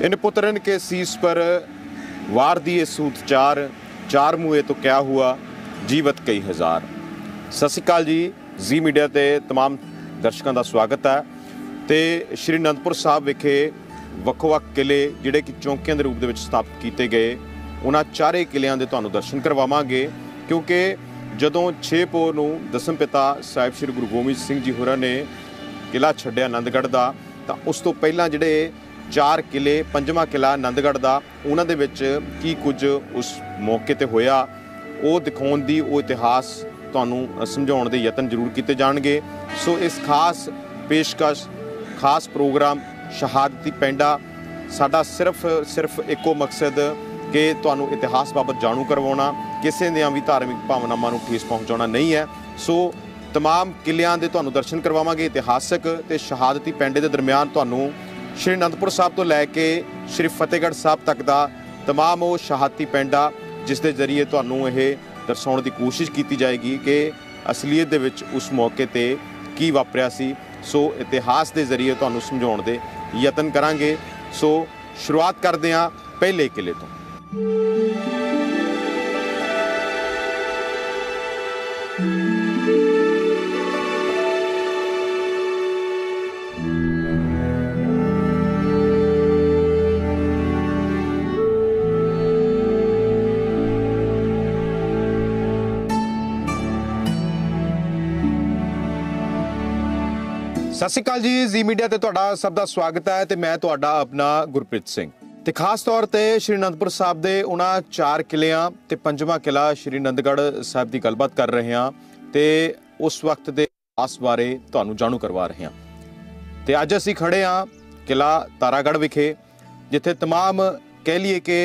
इन पुत्रन के शीश पर वार दिए सूत चार मुए तो क्या हुआ जीवत कई हज़ार। सत श्री अकाल जी। जी मीडिया ते तमाम दर्शकों का स्वागत है। तो श्री अनंदपुर साहब विखे ਵੱਖ-ਵੱਖ किले जिहड़े कि चौंकियां के रूप में स्थापित किए गए, उन्होंने चारे किलियां दे तुहानूं दर्शन करवावांगे, क्योंकि जदों 6 पोह नूं दसम पिता साहिब श्री गुरु गोबिंद सिंह जी होरां ने किला छड्डिया आनंदगढ़ का, तो उस तो पहलां जिहड़े 4 किले, 5वां किला आनंदगढ़ का, उन्हां दे विच की कुछ उस मौके ते होया वो दिखाउण दी वो इतिहास तुहानूं समझाउण दे यतन जरूर किए जाणगे। सो इस खास पेशकश खास प्रोग्राम शहादती पेंडा साडा सिर्फ एको मकसद कि तुहानूं इतिहास बाबत जाणू करवाउणा, किसी दियां भी धार्मिक भावनावां नूं ठेस पहुँचाउणा नहीं है। सो तमाम किलियां दे तुहानूं दर्शन करवावांगे इतिहासक ते शहादती पेंडे दे दरम्यान तुहानूं श्री अनंदपुर साहब तो लैके श्री फतेहगढ़ साहब तक का तमाम वो शहादती पेंडा जिस दे जरिए तुहानूं यह दर्शाउण की कोशिश की जाएगी कि असलीयत दे विच उस मौके ते की वापरिया सी। सो इतिहास के जरिए तुहानूं समझाउण दे यतन करांगे। सो शुरुआत करदे हां पहले किले तो। सत श्री अकाल जी। जी मीडिया ते तुहाडा सब दा स्वागत है ते मैं तुहाडा अपना गुरप्रीत सिंह। ते खास तौर ते श्री अनंदपुर साहब दे उन्हां 4 किलियां ते 5वां किला श्री आनंदगढ़ साहब की गलबात कर रहे हैं ते उस वक्त दे इतिहास बारे तुहानूं जाणू करवा रहे हैं। ते अज असीं खड़े हाँ किला तारागढ़ विखे, जिथे तमाम कह लीए कि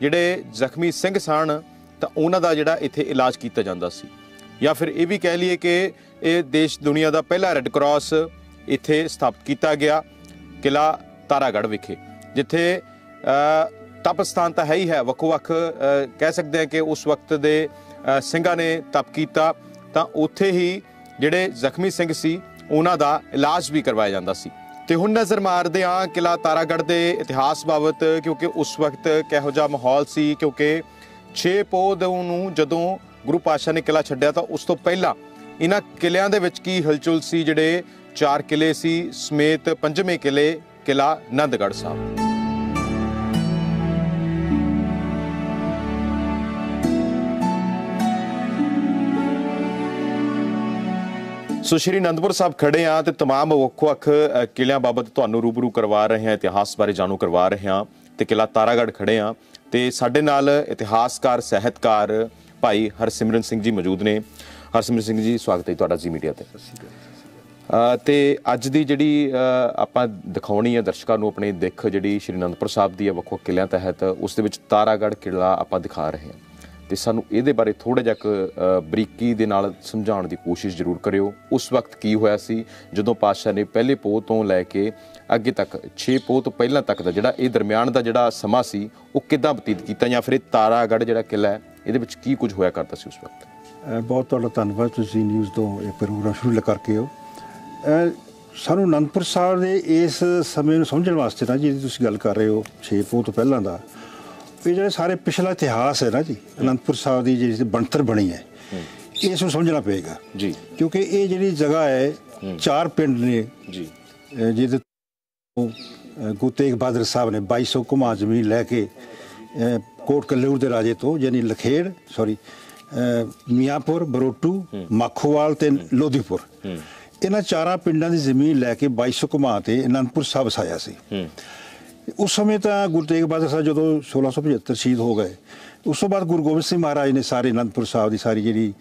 जिहड़े जख्मी सिंह सन तां उन्हां दा जिहड़ा इत्थे इलाज कीता जांदा सी, या फिर ये भी कह लीए कि ये देश दुनिया का पहला रैड क्रॉस इत्थे स्थापित किया गया किला तारागढ़ विखे, जिथे तप स्थान तो है ही है, वक्-वक् कह सकते हैं कि उस वक्त दे ਸਿੰਘਾਂ ने तप किया, तो उत्थे ही जिहड़े जख्मी सिंह सी उन्हां दा इलाज भी करवाया जाता सी। ते हुण नज़र मारदे हां किला तारागढ़ के इतिहास बाबत, क्योंकि उस वक्त किहो जिहा माहौल सी, क्योंकि 6 पोह नूं जदों गुरु पातशाह ने किला छड्डिया तो उस तो पहला इन्हां किलियां दे विच की हलचल सी। जिहड़े 4 किले सी समेत 5वें किले किला आनंदगढ़ साहब। सो श्री आनंदपुर साहब खड़े हाँ तो तमाम ਵੱਖ-ਵੱਖ किलियां बाबत तुहानूं रूबरू करवा रहे हैं, इतिहास बारे जाणू करवा रहे हैं। तो किला तारागढ़ खड़े हाँ तो साडे नाल इतिहासकार साहित्यकार भाई हरसिमरन सिंह जी मौजूद ने। हरसिमरन सिंह जी स्वागत है तुहाडा जी मीडिया ते। तो अज की जी आप दिखानी है दर्शकों को अपनी दिख जी श्री आनंदपुर साहब की ਵੱਖ-ਵੱਖ किलियां तहत उस तारागढ़ किला आप दिखा रहे हैं। तो सानू ये बारे थोड़ा जिहा बरीकी दे नाल समझाउण की कोशिश जरूर करियो। उस वक्त की होया सी जदों पातशाह ने पहले पोह तो लैके अगे तक 6 पोह तो पहलां तक का जिहड़ा ये दरम्यान का जिहड़ा समा सी वो किद्दां बतीत कीता, या फिर तारागढ़ जिहड़ा किला है ये की कुछ होया करता सी उस वक्त। बहुत तुहाडा धन्नवाद, तुसीं न्यूज़ तो एक प्रोग्राम शुरू करके हो। सानू आनंदपुर साहब के इस समय में समझने वास्ते ना जी तुसीं गल कर रहे हो 6 पोह तो पहलां दा, ये जो सारे पिछला इतिहास है ना जी आनंदपुर साहब की जी बनतर बनी है इसको समझना पेगा जी, क्योंकि ये जी जगह है 4 पिंड ने जी जिद गुरु तेग बहादुर साहब ने 2200 घुमा जमीन लैके कोट कल्लूर के राजे तो यानी लखेड़ मियांपुर बरोटू माखोवाल ते लोधीपुर इन्हां 4 पिंडां की जमीन लैके 2200 घुमा ते आनंदपुर साहब वसाया सी। उस समय तो गुरु तेग बहादुर साहब जो 1675 शहीद हो गए, उस तो बाद गुरु गोबिंद सिंह महाराज ने सारे आनंदपुर साहब की सारी जी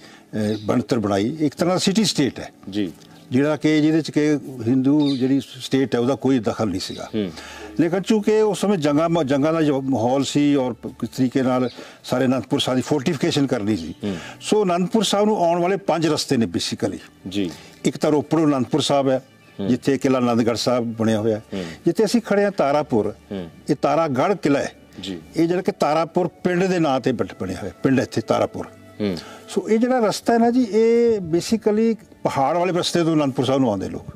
बनतर बनाई। एक तरह का सिटी स्टेट है जी, जिहड़ा कि जिहदे कि हिंदू जी स्टेट है उसका कोई दखल नहीं सीगा। लेकिन चूँकि उस समय जंगा का जो माहौल सी और किस तरीके नाल सारे आनंदपुर साहब की फोर्टिफिकेशन करनी सी, सो आनंदपुर साहब नूं आउण वाले 5 रस्ते ने बेसिकली जी। एक तो रोपड़ आनंदपुर साहब है जिथे किला आनंदगढ़ साहब बनया हुआ है, जिथे असीं खड़े हैं तारापुर ये तारागढ़ किला है जी। ये जिहड़ा कि तारापुर पिंड के नाम से बनया हुआ पिंड इत्थे तारापुर। सो ये जिहड़ा रस्ता है ना जी ये बेसिकली पहाड़ वाले रस्ते तो आनंदपुर साहब नूं आउंदे लोग,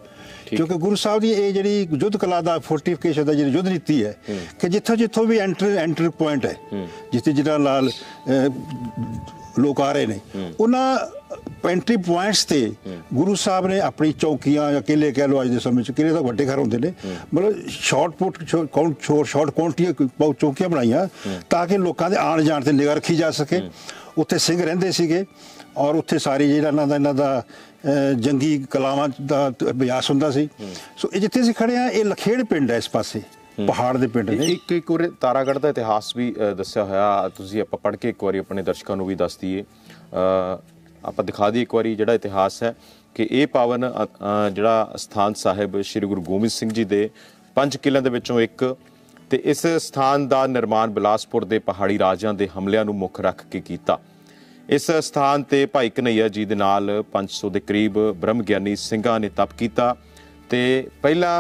क्योंकि गुरु साहब की ये जी युद्ध कला का फोर्टिफिकेशन का जी युद्ध नीति है कि जिथों जिथों भी एंटर पॉइंट है जिथे जिला लाल लोग आ रहे हैं उन्होंने एंट्री पॉइंट्स से गुरु साहब ने अपनी चौकियां या किले कह लो अज के समय किले तो वड्डे घर होंगे ने मतलब शॉर्ट काउंटियां चौकियां बनाइया ताकि लोगों के आने जाने से निगाह रखी जा सके उत्थे सिंह रहिंदे सीगे और उत्थे सारी जिहड़ा इन्हां दा जंगी कलावां दा अभ्यास हुंदा सी सो जिथे असीं खड़े आ ये लखेड़ पिंड है इस पासे पहाड़ ਦੇ ਪਿੰਡ ਨੇ ਇੱਕ ਉਰੇ ਤਾਰਾਗੜ੍ਹ ਦਾ ਇਤਿਹਾਸ ਵੀ ਦੱਸਿਆ ਹੋਇਆ ਤੁਸੀਂ ਆਪਾਂ ਪੜ੍ਹ ਕੇ ਇੱਕ ਵਾਰੀ ਆਪਣੇ ਦਰਸ਼ਕਾਂ ਨੂੰ ਵੀ ਦੱਸ ਦਈਏ ਆਪਾਂ ਦਿਖਾ ਦਈਏ ਇੱਕ ਵਾਰੀ ਜਿਹੜਾ ਇਤਿਹਾਸ ਹੈ ਕਿ ਇਹ ਪਾਵਨ ਜਿਹੜਾ ਸਥਾਨ ਸਾਹਿਬ ਸ੍ਰੀ ਗੁਰੂ ਗੋਬਿੰਦ ਸਿੰਘ ਜੀ ਦੇ 5 ਕਿਲਿਆਂ ਦੇ ਵਿੱਚੋਂ ਇੱਕ ਤੇ ਇਸ ਸਥਾਨ ਦਾ ਨਿਰਮਾਣ ਬਿਲਾਸਪੁਰ ਦੇ ਪਹਾੜੀ ਰਾਜਿਆਂ ਦੇ ਹਮਲਿਆਂ ਨੂੰ ਮੁੱਖ ਰੱਖ ਕੇ ਕੀਤਾ ਇਸ ਸਥਾਨ ਤੇ ਭਾਈ ਕਨਈਆ ਜੀ ਦੇ ਨਾਲ 500 ਦੇ ਕਰੀਬ ਬ੍ਰਹਮ ਗਿਆਨੀ ਸਿੰਘਾਂ ਨੇ ਤਪ ਕੀਤਾ ਤੇ ਪਹਿਲਾ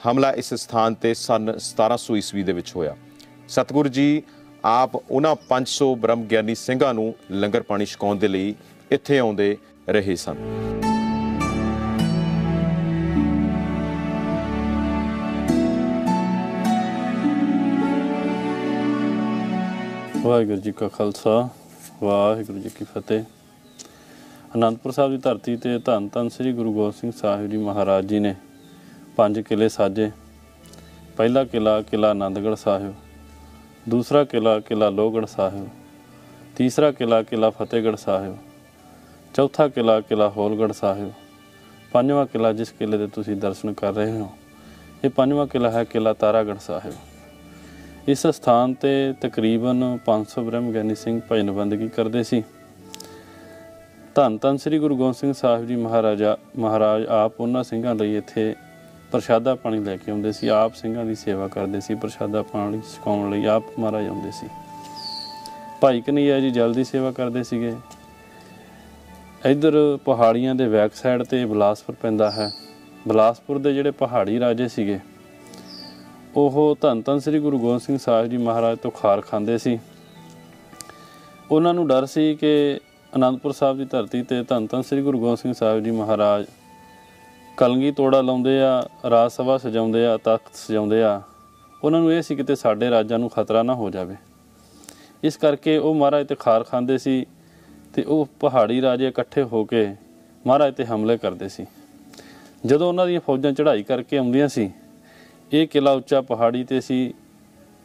हमला इस स्थान ते सन 1700 ईस्वी दे विच होया सतगुरु जी आप उन्हां 500 ब्रह्म ज्ञानी ਸਿੰਘਾਂ ਨੂੰ लंगर पानी छकाउण दे लई इत्थे आउंदे रहे सन। वाहिगुरू जी का खालसा वाहिगुरू जी की फतेह। आनंदपुर साहिब की धरती ते धन धन श्री गुरु गोबिंद सिंह साहिब जी महाराज जी ने 5 किले साजे। पहला किला किला आनंदगढ़ साहिब, दूसरा किला किला लोहगढ़ साहिब, तीसरा किला किला फतेहगढ़ साहिब, चौथा किला किला होलगढ़ साहिब, पंजवां किला जिस किले के तुसीं दर्शन कर रहे हो ये पंजवां किला है किला तारागढ़ साहिब। इस स्थान ते तकरीबन 500 ब्रह्म ज्ञानी सिंह भजन बंदगी करते सी। धन धन श्री गुरु गोबिंद सिंह साहिब जी महाराज आप उन्हां ਸਿੰਘਾਂ ਲਈ ਇੱਥੇ प्रशादा पानी लैके आउंदे सी, आप ਸਿੰਘਾਂ ਦੀ सेवा करते सी, प्रशादा पानी छकाउण लई आप महाराज आउंदे सी। भाई कन्हैया जी जल दी सेवा करते सीगे। इधर पहाड़ियां दे बैक साइड ते बिलासपुर पैंदा है। बिलासपुर दे जिहड़े पहाड़ी राजे सीगे ਉਹ ਧੰਨ ਧੰਨ श्री गुरु गोबिंद सिंह साहिब जी महाराज तो खार खांदे सी। ਉਹਨਾਂ ਨੂੰ ਡਰ ਸੀ ਕਿ आनंदपुर साहिब ਦੀ ਧਰਤੀ ਤੇ ਧੰਨ ਧੰਨ श्री गुरु गोबिंद सिंह साहिब जी महाराज कलगी तोड़ा लाउंदे आ, राज सभा सजाउंदे आ, तख्त सजाउंदे आ। उन्हां नूं इह सी किते साडे राजां नूं खतरा ना हो जावे, इस करके वो महाराज ते खार खांदे सी ते वो पहाड़ी राजे इकट्ठे हो के महाराज ते हमले करते सी। जदों उन्हां दीयां फौजां चढ़ाई करके आउंदियां सी, ये किला उच्चा पहाड़ी ते सी,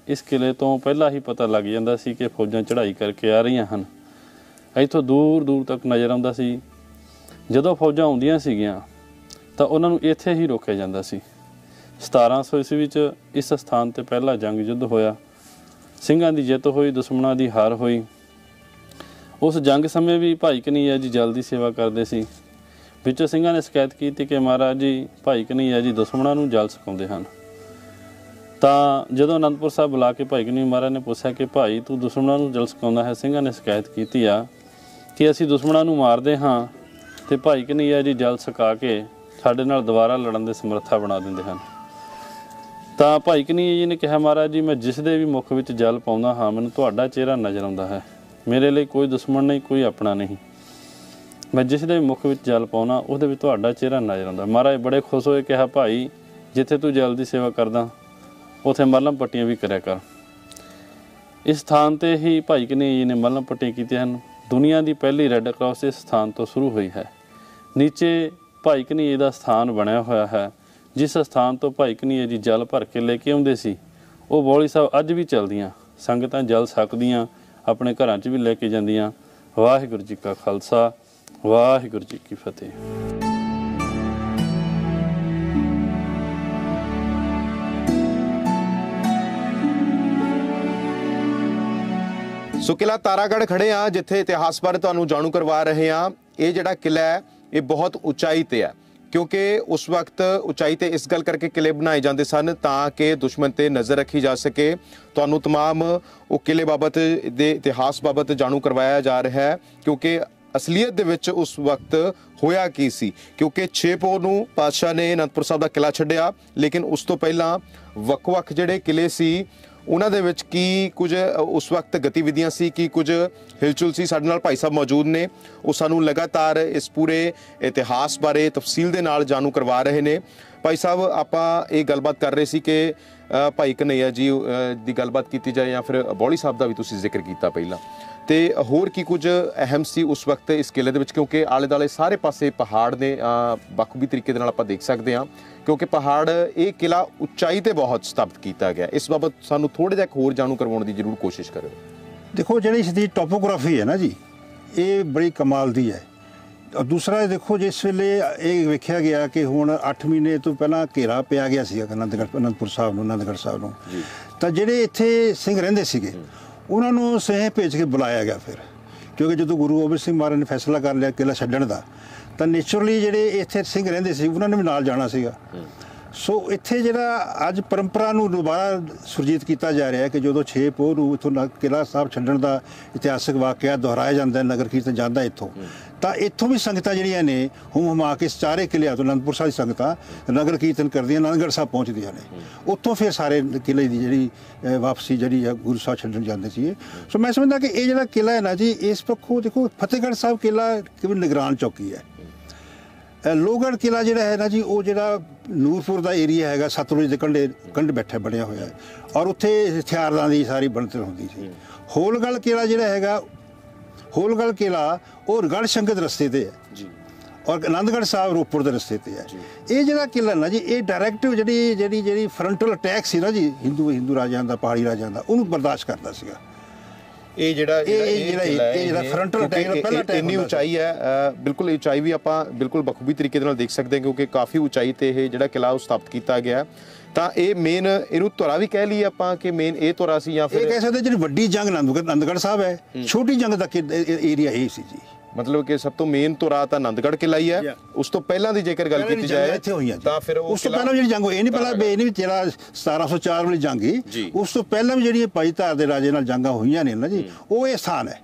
इस किले तो पहला ही पता लग जांदा सी कि फौजां चढ़ाई करके आ रहीआं हन। इत्थों दूर दूर तक नज़र आउंदा सी। जदों फौजां आउंदियां सीगीआं ਤਾਂ ਉਹਨਾਂ ਨੂੰ ਇੱਥੇ ਹੀ ਰੋਕਿਆ ਜਾਂਦਾ ਸੀ। 1700 ਈਸਵੀ ਵਿੱਚ ਇਸ ਸਥਾਨ ਤੇ ਪਹਿਲਾ ਜੰਗ ਯੁੱਧ ਹੋਇਆ। ਸਿੰਘਾਂ ਦੀ ਜਿੱਤ ਹੋਈ, ਦੁਸ਼ਮਣਾਂ ਦੀ ਹਾਰ ਹੋਈ। ਉਸ ਜੰਗ ਸਮੇਂ ਵੀ ਭਾਈ ਕਨਈਆ ਜੀ ਜਲ ਦੀ ਸੇਵਾ ਕਰਦੇ ਸੀ। ਵਿੱਚੋਂ ਸਿੰਘਾਂ ਨੇ ਸ਼ਿਕਾਇਤ ਕੀਤੀ ਕਿ ਮਹਾਰਾਜ ਜੀ ਭਾਈ ਕਨਈਆ ਜੀ ਦੁਸ਼ਮਣਾਂ ਨੂੰ ਜਲ ਛਕਾਉਂਦੇ ਹਨ। ਤਾਂ ਜਦੋਂ ਆਨੰਦਪੁਰ ਸਾਹਿਬ ਬੁਲਾ ਕੇ ਭਾਈ ਕਨਈਆ ਮਹਾਰਾਜ ਨੇ ਪੁੱਛਿਆ ਕਿ ਭਾਈ ਤੂੰ ਦੁਸ਼ਮਣਾਂ ਨੂੰ ਜਲ ਛਕਾਉਂਦਾ ਹੈ, ਸਿੰਘਾਂ ਨੇ ਸ਼ਿਕਾਇਤ ਕੀਤੀ ਆ ਕਿ ਅਸੀਂ ਦੁਸ਼ਮਣਾਂ ਨੂੰ ਮਾਰਦੇ ਹਾਂ ਤੇ ਭਾਈ ਕਨਈਆ ਜੀ ਜਲ ਛਕਾ ਕੇ ਸਾਡੇ ਨਾਲ ਦੁਬਾਰਾ ਲੜਨ ਦੇ ਸਮਰੱਥਾ ਬਣਾ ਦਿੰਦੇ ਹਨ। ਤਾਂ ਭਾਈ ਕਨਈਆ ਜੀ ਨੇ ਕਿਹਾ ਮਹਾਰਾਜ ਜੀ ਮੈਂ ਜਿਸ ਦੇ ਵੀ ਮੁੱਖ ਵਿੱਚ ਜਲ ਪਾਉਂਦਾ ਹਾਂ ਮੈਨੂੰ ਤੁਹਾਡਾ ਚਿਹਰਾ ਨਜ਼ਰ ਆਉਂਦਾ ਹੈ। ਮੇਰੇ ਲਈ ਕੋਈ ਦੁਸ਼ਮਣ ਨਹੀਂ, ਕੋਈ ਆਪਣਾ ਨਹੀਂ। ਮੈਂ ਜਿਸ ਦੇ ਵੀ ਮੁੱਖ ਵਿੱਚ ਜਲ ਪਾਉਣਾ ਉਹਦੇ ਵਿੱਚ ਤੁਹਾਡਾ ਚਿਹਰਾ ਨਜ਼ਰ ਆਉਂਦਾ। ਮਹਾਰਾਜ ਬੜੇ ਖੁਸ਼ ਹੋਏ, ਕਿਹਾ ਭਾਈ ਜਿੱਥੇ ਤੂੰ ਜਲ ਦੀ ਸੇਵਾ ਕਰਦਾ ਉੱਥੇ ਮੱਲਮ ਪੱਟੀਆਂ ਵੀ ਕਰਿਆ ਕਰ। ਇਸ ਸਥਾਨ ਤੇ ਹੀ ਭਾਈ ਕਨਈਆ ਜੀ ਨੇ ਮੱਲਮ ਪੱਟੀਆਂ ਕੀਤੀਆਂ ਹਨ। ਦੁਨੀਆ ਦੀ ਪਹਿਲੀ ਰੈੱਡ ਕਰਾਸ ਇਸ ਸਥਾਨ ਤੋਂ ਸ਼ੁਰੂ ਹੋਈ ਹੈ। ਨੀਚੇ ਭਾਈ ਕਨਈਆ ਦਾ ਸਥਾਨ ਬਣਿਆ ਹੋਇਆ ਹੈ। ਜਿਸ ਸਥਾਨ ਤੋਂ ਭਾਈ ਕਨਈਆ ਜੀ ਜਲ ਭਰ ਕੇ ਲੈ ਕੇ ਆਉਂਦੇ ਸੀ ਉਹ ਬੌਲੀ ਸਾਹਿਬ ਅੱਜ ਵੀ ਚੱਲਦੀਆਂ। ਸੰਗਤਾਂ ਜਲ ਸਕਦੀਆਂ, ਆਪਣੇ ਘਰਾਂ 'ਚ ਵੀ ਲੈ ਕੇ ਜਾਂਦੀਆਂ। ਵਾਹਿਗੁਰੂ ਜੀ ਕਾ ਖਾਲਸਾ ਵਾਹਿਗੁਰੂ ਜੀ ਕੀ ਫਤਿਹ। ਸੋ ਕਿਲਾ ਤਾਰਾਗੜ੍ਹ ਖੜੇ ਆ ਜਿੱਥੇ ਇਤਿਹਾਸ ਬਾਰੇ ਤੁਹਾਨੂੰ ਜਾਣੂ ਕਰਵਾ ਰਹੇ ਹਾਂ। ਇਹ ਜਿਹੜਾ ਕਿਲਾ ਹੈ ਇਹ ਬਹੁਤ ਉਚਾਈ ਤੇ ਹੈ ਕਿਉਂਕਿ ਉਸ ਵਕਤ ਉਚਾਈ ਤੇ ਇਸ ਗੱਲ ਕਰਕੇ ਕਿਲੇ ਬਣਾਏ ਜਾਂਦੇ ਸਨ ਤਾਂ ਕਿ ਦੁਸ਼ਮਣ ਤੇ ਨਜ਼ਰ ਰੱਖੀ ਜਾ ਸਕੇ। ਤੁਹਾਨੂੰ तमाम ਉਹ ਕਿਲੇ ਬਾਬਤ ਦੇ ਇਤਿਹਾਸ ਬਾਬਤ ਜਾਣੂ ਕਰਵਾਇਆ ਜਾ ਰਿਹਾ ਹੈ ਕਿਉਂਕਿ ਅਸਲੀਅਤ ਦੇ ਵਿੱਚ ਉਸ ਵਕਤ ਹੋਇਆ ਕੀ ਸੀ। ਕਿਉਂਕਿ 6 ਪੋਹ ਨੂੰ ਪਾਤਸ਼ਾਹ ਨੇ ਅਨੰਦਪੁਰ ਸਾਹਿਬ ਦਾ ਕਿਲਾ ਛੱਡਿਆ, ਲੇਕਿਨ ਉਸ ਤੋਂ ਪਹਿਲਾਂ ਵੱਖ-ਵੱਖ ਜਿਹੜੇ ਕਿਲੇ ਸੀ ਉਹਨਾਂ ਦੇ ਵਿੱਚ ਕੀ ਕੁਝ ਉਸ ਵਕਤ ਗਤੀਵਿਧੀਆਂ ਸੀ, ਕੀ ਕੁਝ ਹਿਲਚੁਲ ਸੀ। ਸਾਡੇ ਨਾਲ ਭਾਈ ਸਾਹਿਬ ਮੌਜੂਦ ਨੇ, ਉਹ ਸਾਨੂੰ ਲਗਾਤਾਰ ਇਸ ਪੂਰੇ ਇਤਿਹਾਸ ਬਾਰੇ ਤਫਸੀਲ ਦੇ ਨਾਲ ਜਾਣੂ ਕਰਵਾ ਰਹੇ ਨੇ। ਭਾਈ ਸਾਹਿਬ ਆਪਾਂ ਇਹ ਗੱਲਬਾਤ ਕਰ ਰਹੇ ਸੀ ਕਿ ਭਾਈ ਕਨ੍ਹਈਆ ਜੀ ਦੀ ਗੱਲਬਾਤ ਕੀਤੀ ਜਾਏ ਜਾਂ ਫਿਰ ਬੌਲੀ ਸਾਹਿਬ ਦਾ ਵੀ ਤੁਸੀਂ ਜ਼ਿਕਰ ਕੀਤਾ ਪਹਿਲਾਂ, ਤੇ ਹੋਰ ਕੀ ਕੁਝ ਅਹਿਮ ਸੀ ਉਸ ਵਕਤ ਇਸ ਕਿਲੇ ਦੇ ਵਿੱਚ, ਕਿਉਂਕਿ ਆਲੇ ਦੁਆਲੇ ਸਾਰੇ ਪਾਸੇ ਪਹਾੜ ਨੇ ਬਖੂਬੀ ਤਰੀਕੇ ਦੇ ਨਾਲ ਆਪਾਂ ਦੇਖ ਸਕਦੇ ਹਾਂ, ਕਿਉਂਕਿ ਪਹਾੜ ਇਹ ਕਿਲਾ ਉਚਾਈ ਤੇ ਬਹੁਤ ਸਥਾਪਿਤ ਕੀਤਾ ਗਿਆ। ਇਸ ਬਾਬਤ ਸਾਨੂੰ ਥੋੜ੍ਹਾ ਜਿਹਾ ਹੋਰ ਜਾਣੂ ਕਰਵਾਉਣ ਦੀ ਜ਼ਰੂਰ ਕੋਸ਼ਿਸ਼ ਕਰਿਓ। ਦੇਖੋ ਜਿਹੜੀ ਇਸ ਦੀ ਟੋਪੋਗ੍ਰਾਫੀ ਹੈ ਨਾ ਜੀ, ਇਹ ਬੜੀ ਕਮਾਲ ਦੀ ਹੈ। ਦੂਸਰਾ ਦੇਖੋ, ਜਿਸ ਵੇਲੇ ਇਹ ਵੇਖਿਆ ਗਿਆ ਕਿ ਹੁਣ 8 ਮਹੀਨੇ ਤੋਂ ਪਹਿਲਾਂ ਘੇਰਾ ਪਿਆ ਗਿਆ ਸੀ ਅਨੰਦਪੁਰ ਸਾਹਿਬ ਨੂੰ, ਆਨੰਦਗੜ੍ਹ ਸਾਹਿਬ ਨੂੰ, ਤਾਂ ਜਿਹੜੇ ਇੱਥੇ ਸਿੰਘ ਰਹਿੰਦੇ ਸੀਗੇ ਉਹਨਾਂ ਨੂੰ ਸਨੇਹ ਭੇਜ ਕੇ ਬੁਲਾਇਆ ਗਿਆ ਫਿਰ, ਕਿਉਂਕਿ ਜਦੋਂ ਗੁਰੂ ਗੋਬਿੰਦ ਸਿੰਘ ਮਹਾਰਾਜ ਨੇ ਫੈਸਲਾ ਕਰ ਲਿਆ ਕਿਲਾ ਛੱਡਣ ਦਾ, ਤਾਂ ਨੇਚਰਲੀ ਜਿਹੜੇ ਇੱਥੇ ਸਿੰਘ ਰਹਿੰਦੇ ਸੀ ਉਹਨਾਂ ਨੇ ਵੀ ਨਾਲ ਜਾਣਾ ਸੀਗਾ। ਸੋ ਇੱਥੇ ਜਿਹੜਾ ਅੱਜ ਪਰੰਪਰਾ ਨੂੰ ਦੁਬਾਰਾ ਸੁਰਜੀਤ ਕੀਤਾ ਜਾ ਰਿਹਾ ਕਿ ਜਦੋਂ 6 ਪੋਹ ਨੂੰ ਇੱਥੋਂ ਕਿਲਾ ਸਾਹਿਬ ਛੱਡਣ ਦਾ ਇਤਿਹਾਸਕ ਵਾਕਿਆ ਦੁਹਰਾਇਆ ਜਾਂਦਾ, ਨਗਰ ਕੀਰਤਨ ਜਾਂਦਾ ਇੱਥੋਂ, ਤਾਂ ਇੱਥੋਂ ਵੀ ਸੰਗਤਾਂ ਜਿਹੜੀਆਂ ਨੇ ਹੁਮਾ ਕੇ ਚਾਰੇ ਕਿਲਿਆਂ ਤੋਂ ਅਨੰਦਪੁਰ ਸਾਹਿਬ ਦੀ ਸੰਗਤਾਂ ਨਗਰ ਕੀਰਤਨ ਕਰਦੀਆਂ ਆਨੰਦਗੜ੍ਹ ਸਾਹਿਬ ਪਹੁੰਚਦੀਆਂ ਨੇ। ਉੱਥੋਂ ਫਿਰ ਸਾਰੇ ਕਿਲੇ ਦੀ ਜਿਹੜੀ ਵਾਪਸੀ ਜਿਹੜੀ ਆ ਗੁਰੂ ਸਾਹਿਬ ਛੱਡਣ ਜਾਂਦੇ ਸੀ। ਸੋ ਮੈਂ ਸਮਝਦਾ ਕਿ ਇਹ ਜਿਹੜਾ ਕਿਲਾ ਹੈ ਨਾ ਜੀ, ਇਸ ਪੱਖੋਂ ਦੇਖੋ ਫਤਿਹਗੜ੍ਹ ਸਾਹਿਬ ਕਿਲਾ ਕਿਵੇਂ ਨਿਗਰਾਨ ਚੌਕੀ ਹੈ। ਲੋਹਗੜ੍ਹ ਕਿਲਾ ਜਿਹੜਾ ਹੈ ਨਾ ਜੀ, ਉਹ ਜਿਹੜਾ ਨੂਰਪੁਰ ਦਾ ਏਰੀਆ ਹੈਗਾ, ਸਤਲੁਜ ਦੇ ਕੰਢੇ ਬੈਠਾ ਬਣਿਆ ਹੋਇਆ ਹੈ, ਔਰ ਉੱਥੇ ਹਥਿਆਰਾਂ ਦੀ ਸਾਰੀ ਬਣਤਰ ਹੁੰਦੀ ਸੀ। ਹੋਲਗੜ੍ਹ ਕਿਲਾ ਜਿਹੜਾ ਹੈਗਾ, ਹੋਲਗੜ੍ਹ ਕਿਲਾ ਉਹ ਗੜ੍ਹ ਸ਼ੰਕਰ ਰਸਤੇ ਤੇ ਹੈ ਜੀ, ਔਰ ਆਨੰਦਗੜ੍ਹ ਸਾਹਿਬ ਰੋਪੜ ਦੇ ਰਸਤੇ ਤੇ ਹੈ। ਇਹ ਜਿਹੜਾ ਕਿਲਾ ਨਾ ਜੀ, ਇਹ ਡਾਇਰੈਕਟ ਜਿਹੜੀ ਫਰੰਟਲ ਅਟੈਕ ਸੀ ਨਾ ਜੀ ਹਿੰਦੂ ਰਾਜਿਆਂ ਦਾ, ਪਹਾੜੀ ਰਾਜਿਆਂ ਦਾ, ਉਹਨੂੰ ਬਰਦਾਸ਼ਤ ਕਰਦਾ ਸੀਗਾ। ਇਹ ਜਿਹੜਾ ਫਰੰਟਲ ਅਟੈਕ ਪਹਿਲਾ ਅਟੈਕ ਇੰਨੀ ਉਚਾਈ ਹੈ, ਬਿਲਕੁਲ ਉਚਾਈ ਵੀ ਆਪਾਂ ਬਿਲਕੁਲ ਬਖੂਬੀ ਤਰੀਕੇ ਦੇ ਨਾਲ ਦੇਖ ਸਕਦੇ ਹਾਂ, ਕਿਉਂਕਿ ਕਾਫੀ ਉਚਾਈ ਤੇ ਇਹ ਜਿਹੜਾ ਕਿਲਾ ਉਹ ਸਥਾਪਿਤ ਕੀਤਾ ਗਿਆ। ਤਾਂ ਇਹ ਮੇਨ ਇਹਨੂੰ ਧੁਰਾ ਵੀ ਕਹਿ ਲਈਏ ਆਪਾਂ ਕਿ ਮੇਨ ਇਹ ਧੁਰਾ ਸੀ, ਜਾਂ ਫਿਰ ਇਹ ਕਹਿ ਸਕਦੇ ਜਿਹੜੀ ਵੱਡੀ ਜੰਗ ਆਨੰਦਗੜ੍ਹ ਸਾਹਿਬ ਹੈ, ਛੋਟੀ ਜੰਗ ਦਾ ਏਰੀਆ ਇਹ ਸੀ ਜੀ। ਮਤਲਬ ਕਿ ਸਭ ਤੋਂ ਮੇਨ ਧੁਰਾ ਤਾਂ ਆਨੰਦਗੜ੍ਹ ਕਿਲਾ ਹੀ ਹੈ। ਉਸ ਤੋਂ ਪਹਿਲਾਂ ਦੀ ਜੇਕਰ ਗੱਲ ਕੀਤੀ ਜਾਏ ਤਾਂ ਫਿਰ ਉਸ ਤੋਂ ਪਹਿਲਾਂ ਜਿਹੜੀ ਜੰਗ ਹੋਈ, ਇਹ ਨਹੀਂ ਪਹਿਲਾਂ ਇਹ ਨਹੀਂ ਜਿਹੜਾ 1704 ਵਾਲੀ ਜੰਗ ਹੀ, ਉਸ ਤੋਂ ਪਹਿਲਾਂ ਵੀ ਜਿਹੜੀਆਂ ਭਾਈ ਧਾਰ ਦੇ ਰਾਜੇ ਨਾਲ ਜੰਗਾਂ ਹੋਈਆਂ ਨੇ ਨਾ ਜੀ, ਉਹ ਇਹ ਸਥਾਨ ਹੈ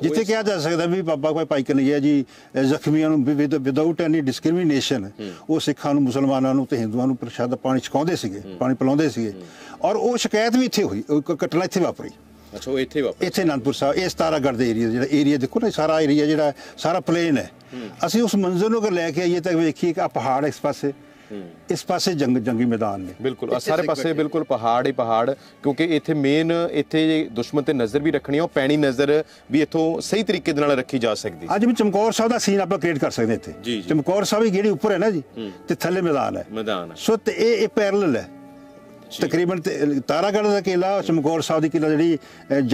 ਜਿੱਥੇ ਕਿਹਾ ਜਾ ਸਕਦਾ ਵੀ ਬਾਬਾ ਭਾਈ ਕਨ੍ਹਈਆ ਜੀ ਜ਼ਖਮੀਆਂ ਨੂੰ ਵਿਦਆਊਟ ਐਨੀ ਡਿਸਕ੍ਰਿਮੀਨੇਸ਼ਨ ਉਹ ਸਿੱਖਾਂ ਨੂੰ, ਮੁਸਲਮਾਨਾਂ ਨੂੰ ਤੇ ਹਿੰਦੂਆਂ ਨੂੰ ਪ੍ਰਸ਼ਾਦ ਪਾਣੀ ਛਕਾਉਂਦੇ ਸੀਗੇ, ਪਾਣੀ ਪਿਲਾਉਂਦੇ ਸੀਗੇ, ਔਰ ਉਹ ਸ਼ਿਕਾਇਤ ਵੀ ਇੱਥੇ ਹੋਈ, ਘਟਨਾ ਇੱਥੇ ਵਾਪਰੀ। ਅੱਛਾ, ਉਹ ਇੱਥੇ ਅਨੰਦਪੁਰ ਸਾਹਿਬ, ਇਹ ਸਤਾਰਾਗੜ੍ਹ ਦੇ ਏਰੀਆ, ਜਿਹੜਾ ਏਰੀਆ ਦੇਖੋ ਨਾ, ਸਾਰਾ ਏਰੀਆ ਜਿਹੜਾ ਸਾਰਾ ਪਲੇਨ ਹੈ। ਅਸੀਂ ਉਸ ਮੰਜ਼ਰ ਨੂੰ ਅਗਰ ਲੈ ਕੇ ਆਈਏ ਤਾਂ ਵੇਖੀਏ ਕਿ ਆ ਪਹਾੜ ਇਸ ਪਾਸੇ ਜੰਗੀ ਮੈਦਾਨ ਨੇ, ਬਿਲਕੁਲ ਸਾਰੇ ਪਾਸੇ ਬਿਲਕੁਲ ਪਹਾੜ ਹੀ ਪਹਾੜ, ਕਿਉਂਕਿ ਇੱਥੇ ਦੁਸ਼ਮਣ ਤੇ ਨਜ਼ਰ ਵੀ ਰੱਖਣੀ, ਉਹ ਪੈਣੀ ਨਜ਼ਰ ਵੀ ਇੱਥੋਂ ਸਹੀ ਤਰੀਕੇ ਦੇ ਨਾਲ ਰੱਖੀ ਜਾ ਸਕਦੀ। ਅੱਜ ਵੀ ਚਮਕੌਰ ਸਾਹਿਬ ਦਾ ਸੀਨ ਆਪਾਂ ਕ੍ਰੀਏਟ ਕਰ ਸਕਦੇ ਇੱਥੇ। ਚਮਕੌਰ ਸਾਹਿਬ ਹੀ ਜਿਹੜੀ ਉੱਪਰ ਹੈ ਨਾ ਜੀ, ਤੇ ਥੱਲੇ ਮੈਦਾਨ ਹੈ। ਸੋ ਤੇ ਇਹ ਪੈਰਲਲ ਹੈ ਤਕਰੀਬਨ। ਤਾਰਾਗੜ੍ਹ ਦਾ ਕਿਲਾ, ਚਮਕੌਰ ਸਾਹਿਬ ਦੀ ਕਿਲਾ ਜਿਹੜੀ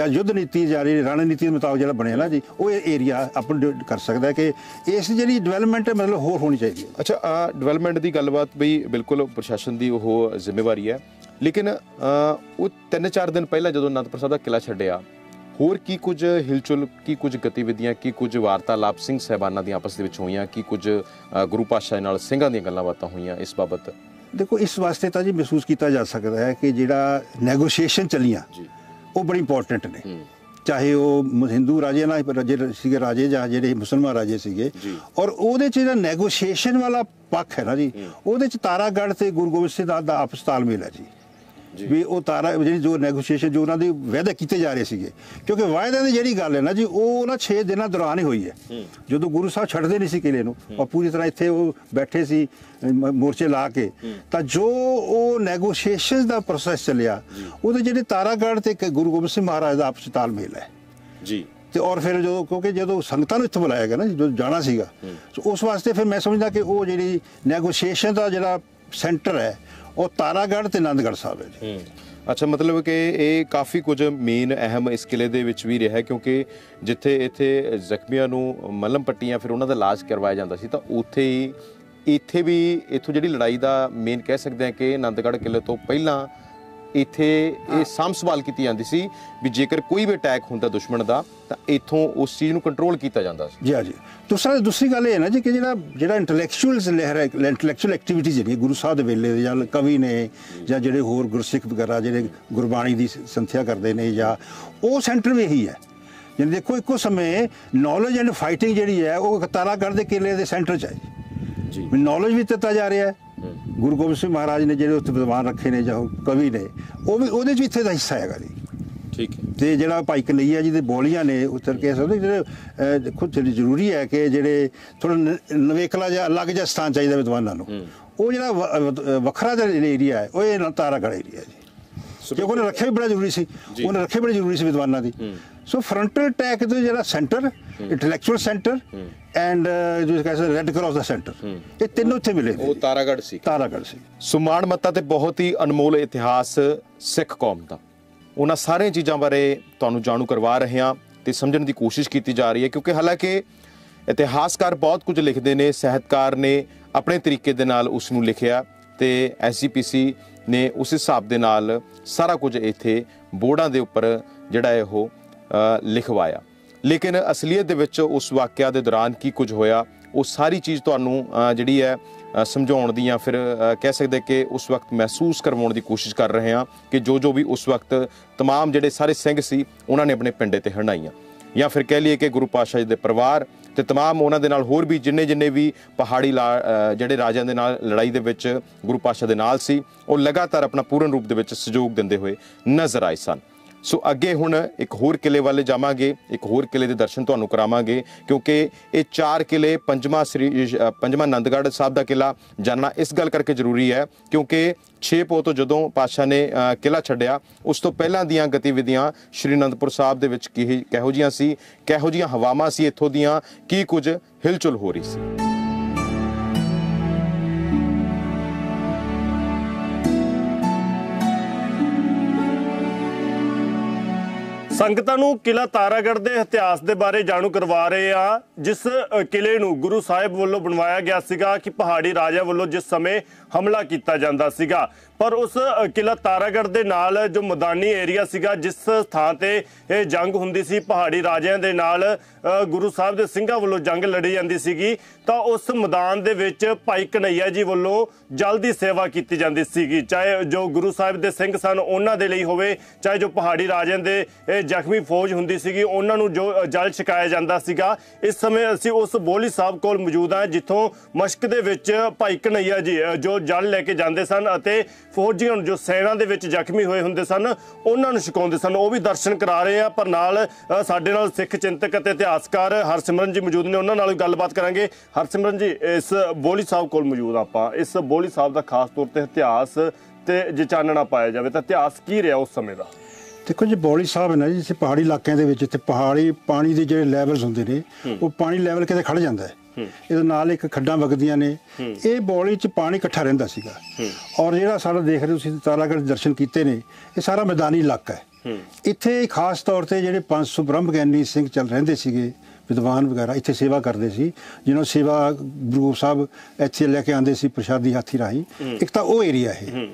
ਯੁੱਧ ਨੀਤੀ ਜਾਰੀ ਰਣਨੀਤੀ ਦੇ ਮੁਤਾਬਕ ਜਿਹੜਾ ਬਣਿਆ ਨਾ ਜੀ, ਉਹ ਇਹ ਏਰੀਆ ਆਪਾਂ ਕਰ ਸਕਦਾ ਕਿ ਇਸ ਜਿਹੜੀ ਡਿਵੈਲਪਮੈਂਟ ਮਤਲਬ ਹੋਰ ਹੋਣੀ ਚਾਹੀਦੀ ਹੈ। ਅੱਛਾ, ਡਿਵੈਲਪਮੈਂਟ ਦੀ ਗੱਲਬਾਤ ਬਈ ਬਿਲਕੁਲ ਪ੍ਰਸ਼ਾਸਨ ਦੀ ਉਹ ਜ਼ਿੰਮੇਵਾਰੀ ਹੈ, ਲੇਕਿਨ ਉਹ 3-4 ਦਿਨ ਪਹਿਲਾਂ ਜਦੋਂ ਅਨੰਦਪੁਰ ਸਾਹਿਬ ਦਾ ਕਿਲਾ ਛੱਡਿਆ, ਹੋਰ ਕੀ ਕੁਝ ਹਿਲਚੁਲ, ਕੀ ਕੁਝ ਗਤੀਵਿਧੀਆਂ, ਕੀ ਕੁਝ ਵਾਰਤਾਲਾਪ ਸਿੰਘ ਸਾਹਿਬਾਨਾਂ ਦੀਆਂ ਆਪਸ ਦੇ ਵਿੱਚ ਹੋਈਆਂ, ਕੀ ਕੁਝ ਗੁਰੂ ਪਾਤਸ਼ਾਹ ਨਾਲ ਸਿੰਘਾਂ ਦੀਆਂ ਗੱਲਾਂ ਬਾਤਾਂ ਹੋਈਆਂ ਇਸ ਬਾਬਤ? ਦੇਖੋ, ਇਸ ਵਾਸਤੇ ਤਾਂ ਜੀ ਮਹਿਸੂਸ ਕੀਤਾ ਜਾ ਸਕਦਾ ਹੈ ਕਿ ਜਿਹੜਾ ਨੈਗੋਸ਼ੀਏਸ਼ਨ ਚੱਲੀਆਂ ਉਹ ਬੜੀ ਇੰਪੋਰਟੈਂਟ ਨੇ, ਚਾਹੇ ਉਹ ਹਿੰਦੂ ਰਾਜੇ ਨਾਲ ਸੀਗੇ ਰਾਜੇ ਜਾਂ ਜਿਹੜੇ ਮੁਸਲਮਾਨ ਰਾਜੇ ਸੀਗੇ, ਔਰ ਉਹਦੇ 'ਚ ਜਿਹੜਾ ਨੈਗੋਸ਼ੀਏਸ਼ਨ ਵਾਲਾ ਪੱਖ ਹੈ ਨਾ ਜੀ, ਉਹਦੇ 'ਚ ਤਾਰਾਗੜ੍ਹ ਤੇ ਗੁਰੂ ਗੋਬਿੰਦ ਸਿੰਘ ਦਾ ਆਪਸ ਤਾਲਮੇਲ ਹੈ ਜੀ। ਵੀ ਉਹ ਜਿਹੜੀ ਜੋ ਨੈਗੋਸ਼ੀਏਸ਼ਨ ਜੋ ਉਹਨਾਂ ਦੇ ਵਾਅਦੇ ਕੀਤੇ ਜਾ ਰਹੇ ਸੀਗੇ, ਕਿਉਂਕਿ ਵਾਅਦਿਆਂ ਦੀ ਜਿਹੜੀ ਗੱਲ ਹੈ ਨਾ ਜੀ, ਉਹ ਉਹਨਾਂ 6 ਦਿਨਾਂ ਦੌਰਾਨ ਹੀ ਹੋਈ ਹੈ, ਜਦੋਂ ਗੁਰੂ ਸਾਹਿਬ ਛੱਡਦੇ ਨਹੀਂ ਸੀ ਕਿਲੇ ਨੂੰ ਔਰ ਪੂਰੀ ਤਰ੍ਹਾਂ ਇੱਥੇ ਉਹ ਬੈਠੇ ਸੀ ਮੋਰਚੇ ਲਾ ਕੇ, ਤਾਂ ਜੋ ਉਹ ਨੈਗੋਸ਼ੀਏਸ਼ਨ ਦਾ ਪ੍ਰੋਸੈਸ ਚੱਲਿਆ, ਉਹਦੇ ਜਿਹੜੇ ਤਾਰਾਗੜ੍ਹ ਤੇ ਗੁਰੂ ਗੋਬਿੰਦ ਸਿੰਘ ਮਹਾਰਾਜ ਦਾ ਆਪਸ ਤਾਲਮੇਲ ਹੈ ਜੀ। ਤੇ ਔਰ ਫਿਰ ਕਿਉਂਕਿ ਜਦੋਂ ਸੰਗਤਾਂ ਨੂੰ ਇੱਥੋਂ ਬੁਲਾਇਆ ਗਿਆ ਨਾ, ਜਦੋਂ ਜਾਣਾ ਸੀਗਾ, ਉਸ ਵਾਸਤੇ ਫਿਰ ਮੈਂ ਸਮਝਦਾ ਕਿ ਉਹ ਜਿਹੜੀ ਨੈਗੋਸ਼ੀਏਸ਼ਨ ਦਾ ਜਿਹੜਾ ਸੈਂਟਰ ਹੈ ਉਹ ਤਾਰਾਗੜ੍ਹ ਤੇ ਆਨੰਦਗੜ੍ਹ ਸਾਹਿਬ ਹੈ ਜੀ। ਅੱਛਾ, ਮਤਲਬ ਕਿ ਇਹ ਕਾਫੀ ਕੁਝ ਮੇਨ ਅਹਿਮ ਇਸ ਕਿਲੇ ਦੇ ਵਿੱਚ ਵੀ ਰਿਹਾ, ਕਿਉਂਕਿ ਜਿੱਥੇ ਇੱਥੇ ਜ਼ਖਮੀਆਂ ਨੂੰ ਮਲਮ ਪੱਟੀਆਂ ਫਿਰ ਉਹਨਾਂ ਦਾ ਇਲਾਜ ਕਰਵਾਇਆ ਜਾਂਦਾ ਸੀ, ਤਾਂ ਇੱਥੇ ਵੀ ਇੱਥੋਂ ਜਿਹੜੀ ਲੜਾਈ ਦਾ ਮੇਨ ਕਹਿ ਸਕਦੇ ਹਾਂ ਕਿ ਆਨੰਦਗੜ੍ਹ ਕਿਲੇ ਤੋਂ ਪਹਿਲਾਂ ਇੱਥੇ ਇਹ ਸਾਂਭ ਸੰਭਾਲ ਕੀਤੀ ਜਾਂਦੀ ਸੀ ਵੀ ਜੇਕਰ ਕੋਈ ਵੀ ਅਟੈਕ ਹੁੰਦਾ ਦੁਸ਼ਮਣ ਦਾ ਤਾਂ ਇੱਥੋਂ ਉਸ ਚੀਜ਼ ਨੂੰ ਕੰਟਰੋਲ ਕੀਤਾ ਜਾਂਦਾ ਸੀ। ਜੀ ਜੀ। ਦੂਸਰੀ ਗੱਲ ਇਹ ਹੈ ਨਾ ਜੀ ਕਿ ਜਿਹੜਾ ਇੰਟੈਲੈਕਚੁਅਲਸ ਲਹਿਰ ਹੈ, ਇੰਟੈਲੈਕਚੁਅਲ ਐਕਟੀਵਿਟੀ ਜਿਹੜੀ ਗੁਰੂ ਸਾਹਿਬ ਦੇ ਵੇਲੇ ਦੇ ਜਾਂ ਕਵੀ ਨੇ ਜਾਂ ਜਿਹੜੇ ਹੋਰ ਗੁਰਸਿੱਖ ਵਗੈਰਾ ਜਿਹੜੇ ਗੁਰਬਾਣੀ ਦੀ ਸੰਥਿਆ ਕਰਦੇ ਨੇ, ਜਾਂ ਉਹ ਸੈਂਟਰ ਵੀ ਇਹੀ ਹੈ। ਜਿਵੇਂ ਦੇਖੋ, ਇੱਕੋ ਸਮੇਂ ਨੌਲੇਜ ਐਂਡ ਫਾਈਟਿੰਗ ਜਿਹੜੀ ਹੈ ਉਹ ਤਾਰਾਗੜ੍ਹ ਦੇ ਕਿਲੇ ਦੇ ਸੈਂਟਰ 'ਚ ਹੈ ਜੀ। ਨੌਲੇਜ ਵੀ ਦਿੱਤਾ ਜਾ ਰਿਹਾ ਹੈ। ਗੁਰੂ ਗੋਬਿੰਦ ਸਿੰਘ ਮਹਾਰਾਜ ਨੇ ਜਿਹੜੇ ਉੱਥੇ ਵਿਦਵਾਨ ਰੱਖੇ ਨੇ ਜਾਂ ਕਵੀ ਨੇ, ਉਹ ਵੀ ਉਹਦੇ 'ਚ ਵੀ ਇੱਥੇ ਦਾ ਹਿੱਸਾ ਹੈਗਾ ਜੀ। ਠੀਕ ਹੈ। ਤੇ ਜਿਹੜਾ ਭਾਈ ਕਨ੍ਹਈਆ ਜੀ ਦੇ ਬੋਲੀਆਂ ਨੇ ਉੱਤਰ ਕੇ ਸਮਝਦੇ ਜਿਹੜੇ ਦੇਖੋ, ਜਿਹੜੀ ਜ਼ਰੂਰੀ ਹੈ ਕਿ ਜਿਹੜੇ ਥੋੜਾ ਨਵੇਕਲਾ ਜਿਹਾ ਅਲੱਗ ਜਿਹਾ ਸਥਾਨ ਚਾਹੀਦਾ ਵਿਦਵਾਨਾਂ ਨੂੰ, ਉਹ ਜਿਹੜਾ ਵੱਖਰਾ ਜਿਹਾ ਏਰੀਆ ਹੈ ਉਹ ਇਹ ਤਾਰਾਗੜ੍ਹ ਏਰੀਆ ਜੀ, ਕਿਉਂਕਿ ਉਹਨੇ ਰੱਖਿਆ ਵੀ ਬੜਾ ਜ਼ਰੂਰੀ ਸੀ, ਉਹਨੇ ਰੱਖਿਆ ਬੜੀ ਜ਼ਰੂਰੀ ਸੀ ਵਿਦਵਾਨਾਂ ਦੀ। ਸੋ ਫਰੰਟਲ ਅਟੈਕ ਦੇ ਜਿਹੜਾ ਸੈਂਟਰ, ਇੰਟੈਲੈਕਚੁਅਲ ਸੈਂਟਰ ਐਂਡ ਜੋ ਕਹਿੰਦੇ ਰੈੱਡ ਕਰਾਸ ਦਾ ਸੈਂਟਰ, ਇਹ ਤਿੰਨੋਂ ਇੱਥੇ ਮਿਲੇ। ਉਹ ਤਾਰਾਗੜ੍ਹ ਸੀ। ਤਾਰਾਗੜ੍ਹ ਸੀ। ਸੋ ਮਾਣਮੱਤਾ ਤੇ ਬਹੁਤ ਹੀ ਅਨਮੋਲ ਇਤਿਹਾਸ ਸਿੱਖ ਕੌਮ ਦਾ, ਉਹਨਾਂ ਸਾਰੀਆਂ ਚੀਜ਼ਾਂ ਬਾਰੇ ਤੁਹਾਨੂੰ ਜਾਣੂ ਕਰਵਾ ਰਹੇ ਹਾਂ ਤੇ ਸਮਝਣ ਦੀ ਕੋਸ਼ਿਸ਼ ਕੀਤੀ ਜਾ ਰਹੀ ਹੈ, ਕਿਉਂਕਿ ਹਾਲਾਂਕਿ ਇਤਿਹਾਸਕਾਰ ਬਹੁਤ ਕੁਝ ਲਿਖਦੇ ਨੇ, ਸਾਹਿਤਕਾਰ ਨੇ ਆਪਣੇ ਤਰੀਕੇ ਦੇ ਨਾਲ ਉਸ ਨੂੰ ਲਿਖਿਆ ਤੇ SGPC ਨੇ ਉਸ ਹਿਸਾਬ ਦੇ ਨਾਲ ਸਾਰਾ ਕੁਝ ਇੱਥੇ ਬੋਰਡਾਂ ਦੇ ਉੱਪਰ ਜਿਹੜਾ ਹੈ ਉਹ ਲਿਖਵਾਇਆ। ਲੇਕਿਨ ਅਸਲੀਅਤ ਦੇ ਵਿੱਚ ਉਸ ਵਾਕਿਆ ਦੇ ਦੌਰਾਨ ਕੀ ਕੁਝ ਹੋਇਆ, ਉਹ ਸਾਰੀ ਚੀਜ਼ ਤੁਹਾਨੂੰ ਜਿਹੜੀ ਹੈ ਸਮਝਾਉਣ ਦੀ ਜਾਂ ਫਿਰ ਕਹਿ ਸਕਦੇ ਕਿ ਉਸ ਵਕਤ ਮਹਿਸੂਸ ਕਰਵਾਉਣ ਦੀ ਕੋਸ਼ਿਸ਼ ਕਰ ਰਹੇ ਹਾਂ ਕਿ ਜੋ ਵੀ ਉਸ ਵਕਤ ਤਮਾਮ ਜਿਹੜੇ ਸਾਰੇ ਸਿੰਘ ਸੀ ਉਹਨਾਂ ਨੇ ਆਪਣੇ ਪਿੰਡੇ ਤੇ ਹੰਢਾਈਆਂ, ਜਾਂ ਫਿਰ ਕਹਿ ਲਈਏ ਕਿ ਗੁਰੂ ਪਾਤਸ਼ਾਹ ਜੀ ਦੇ ਪਰਿਵਾਰ ਤੇ ਤਮਾਮ ਉਹਨਾਂ ਦੇ ਨਾਲ ਹੋਰ ਵੀ ਜਿੰਨੇ ਵੀ ਪਹਾੜੀ ਜਿਹੜੇ ਰਾਜਿਆਂ ਦੇ ਨਾਲ ਲੜਾਈ ਦੇ ਵਿੱਚ ਗੁਰੂ ਪਾਤਸ਼ਾਹ ਦੇ ਨਾਲ ਸੀ, ਉਹ ਲਗਾਤਾਰ ਆਪਣਾ ਪੂਰਨ ਰੂਪ ਦੇ ਵਿੱਚ ਸਹਿਯੋਗ ਦਿੰਦੇ ਹੋਏ ਨਜ਼ਰ ਆਏ ਸਨ। ਸੋ ਅੱਗੇ ਹੁਣ ਇੱਕ ਹੋਰ ਕਿਲੇ ਵੱਲ ਜਾਵਾਂਗੇ, ਇੱਕ ਹੋਰ ਕਿਲੇ ਦੇ ਦਰਸ਼ਨ ਤੁਹਾਨੂੰ ਕਰਾਵਾਂਗੇ, ਕਿਉਂਕਿ ਇਹ 4 ਕਿਲੇ, ਪੰਜਵਾਂ ਆਨੰਦਗੜ੍ਹ ਸਾਹਿਬ ਦਾ ਕਿਲਾ ਜਾਣਨਾ ਇਸ ਗੱਲ ਕਰਕੇ ਜ਼ਰੂਰੀ ਹੈ ਕਿਉਂਕਿ 6 ਪੋਹ ਤੋਂ ਜਦੋਂ ਪਾਤਸ਼ਾਹ ਨੇ ਕਿਲਾ ਛੱਡਿਆ, ਉਸ ਤੋਂ ਪਹਿਲਾਂ ਦੀਆਂ ਗਤੀਵਿਧੀਆਂ ਸ਼੍ਰੀ ਅਨੰਦਪੁਰ ਸਾਹਿਬ ਦੇ ਵਿੱਚ ਕਿਹੋ ਜਿਹੀਆਂ ਸੀ, ਕਿਹੋ ਜਿਹੀਆਂ ਹਵਾਵਾਂ ਸੀ ਇੱਥੋਂ ਦੀਆਂ, ਕੀ ਕੁਝ ਹਿਲਚੁਲ ਹੋ ਰਹੀ ਸੀ। ਸੰਗਤਾਂ ਨੂੰ ਕਿਲਾ ਤਾਰਾਗੜ੍ਹ ਦੇ ਇਤਿਹਾਸ ਦੇ ਬਾਰੇ ਜਾਣੂ ਕਰਵਾ ਰਹੇ ਆ, ਜਿਸ ਕਿਲੇ ਨੂੰ ਗੁਰੂ ਸਾਹਿਬ ਵੱਲੋਂ ਬਣਵਾਇਆ ਗਿਆ ਸੀਗਾ ਕਿ ਪਹਾੜੀ ਰਾਜਿਆਂ ਵੱਲੋਂ ਜਿਸ ਸਮੇਂ ਹਮਲਾ ਕੀਤਾ ਜਾਂਦਾ ਸੀਗਾ। ਪਰ ਉਸ ਕਿਲਾ ਤਾਰਾਗੜ੍ਹ ਦੇ ਨਾਲ ਜੋ ਮੈਦਾਨੀ ਏਰੀਆ ਸੀਗਾ, ਜਿਸ ਥਾਂ ਤੇ ਇਹ ਜੰਗ ਹੁੰਦੀ ਸੀ ਪਹਾੜੀ ਰਾਜਿਆਂ ਦੇ ਨਾਲ, ਗੁਰੂ ਸਾਹਿਬ ਦੇ ਸਿੰਘਾਂ ਵੱਲੋਂ ਜੰਗ ਲੜੀ ਜਾਂਦੀ ਸੀਗੀ, ਤਾਂ ਉਸ ਮੈਦਾਨ ਦੇ ਵਿੱਚ ਭਾਈ ਕਨ੍ਹਈਆ ਜੀ ਵੱਲੋਂ ਜਲ ਦੀ ਸੇਵਾ ਕੀਤੀ ਜਾਂਦੀ ਸੀਗੀ। ਚਾਹੇ ਜੋ ਗੁਰੂ ਸਾਹਿਬ ਦੇ ਸਿੰਘ ਸਨ ਉਹਨਾਂ ਦੇ ਲਈ ਹੋਵੇ, ਚਾਹੇ ਜੋ ਪਹਾੜੀ ਰਾਜਿਆਂ ਦੇ ਜ਼ਖਮੀ ਫੌਜ ਹੁੰਦੀ ਸੀਗੀ ਉਹਨਾਂ ਨੂੰ ਜੋ ਜਲ ਛਕਾਇਆ ਜਾਂਦਾ ਸੀਗਾ। ਇਸ ਸਮੇਂ ਅਸੀਂ ਉਸ ਬੋਲੀ ਸਾਹਿਬ ਕੋਲ ਮੌਜੂਦ ਹਾਂ, ਜਿੱਥੋਂ ਮਸ਼ਕ ਦੇ ਵਿੱਚ ਭਾਈ ਕਨ੍ਹਈਆ ਜੀ ਜੋ ਜਲ ਲੈ ਕੇ ਜਾਂਦੇ ਸਨ ਅਤੇ ਫੌਜੀਆਂ ਨੂੰ ਜੋ ਸੈਨਾ ਦੇ ਵਿੱਚ ਜ਼ਖਮੀ ਹੋਏ ਹੁੰਦੇ ਸਨ ਉਹਨਾਂ ਨੂੰ ਛਕਾਉਂਦੇ ਸਨ, ਉਹ ਵੀ ਦਰਸ਼ਨ ਕਰਾ ਰਹੇ ਆ। ਪਰ ਨਾਲ ਸਾਡੇ ਨਾਲ ਸਿੱਖ ਚਿੰਤਕ ਅਤੇ ਇਤਿਹਾਸਕਾਰ ਹਰਸਿਮਰਨ ਜੀ ਮੌਜੂਦ ਨੇ, ਉਹਨਾਂ ਨਾਲ ਵੀ ਗੱਲਬਾਤ ਕਰਾਂਗੇ। ਹਰਸਿਮਰਨ ਜੀ, ਇਸ ਬੋਲੀ ਸਾਹਿਬ ਕੋਲ ਮੌਜੂਦ ਆਪਾਂ, ਇਸ ਬੋਲੀ ਸਾਹਿਬ ਦਾ ਖਾਸ ਤੌਰ ਤੇ ਇਤਿਹਾਸ ਤੇ ਜੇ ਚਾਨਣਾ ਪਾਇਆ ਜਾਵੇ ਤਾਂ ਇਤਿਹਾਸ ਕੀ ਰਿਹਾ ਉਸ ਸਮੇਂ ਦਾ? ਦੇਖੋ ਜੀ, ਬੌਲੀ ਸਾਹਿਬ ਹੈ ਨਾ ਜੀ, ਇੱਥੇ ਪਹਾੜੀ ਇਲਾਕਿਆਂ ਦੇ ਵਿੱਚ ਇੱਥੇ ਪਹਾੜੀ ਪਾਣੀ ਦੇ ਜਿਹੜੇ ਲੈਵਲਸ ਹੁੰਦੇ ਨੇ, ਉਹ ਪਾਣੀ ਲੈਵਲ ਕਿਤੇ ਖੜ ਜਾਂਦਾ ਹੈ। ਇਹਦੇ ਨਾਲ ਇੱਕ ਖੱਡਾਂ ਵਗਦੀਆਂ ਨੇ, ਇਹ ਬੌਲੀ 'ਚ ਪਾਣੀ ਇਕੱਠਾ ਰਹਿੰਦਾ ਸੀਗਾ। ਔਰ ਜਿਹੜਾ ਸਾਰਾ ਦੇਖ ਰਹੇ ਤੁਸੀਂ ਤਾਰਾਗੜ੍ਹ ਦਰਸ਼ਨ ਕੀਤੇ ਨੇ, ਇਹ ਸਾਰਾ ਮੈਦਾਨੀ ਇਲਾਕਾ ਹੈ। ਇੱਥੇ ਖਾਸ ਤੌਰ ਤੇ ਜਿਹੜੇ 500 ਬ੍ਰਹਮ ਗਿਆਨੀ ਸਿੰਘ ਚੱਲ ਰਹਿੰਦੇ ਸੀਗੇ, ਵਿਦਵਾਨ ਵਗੈਰਾ ਇੱਥੇ ਸੇਵਾ ਕਰਦੇ ਸੀ, ਜਿਹਨਾਂ ਸੇਵਾ ਗੁਰੂ ਸਾਹਿਬ ਇੱਥੇ ਲੈ ਕੇ ਆਉਂਦੇ ਸੀ ਪ੍ਰਸ਼ਾਦੀ ਹਾਥੀ ਰਾਹੀਂ। ਇੱਕ ਤਾਂ ਉਹ ਏਰੀਆ ਹੈ।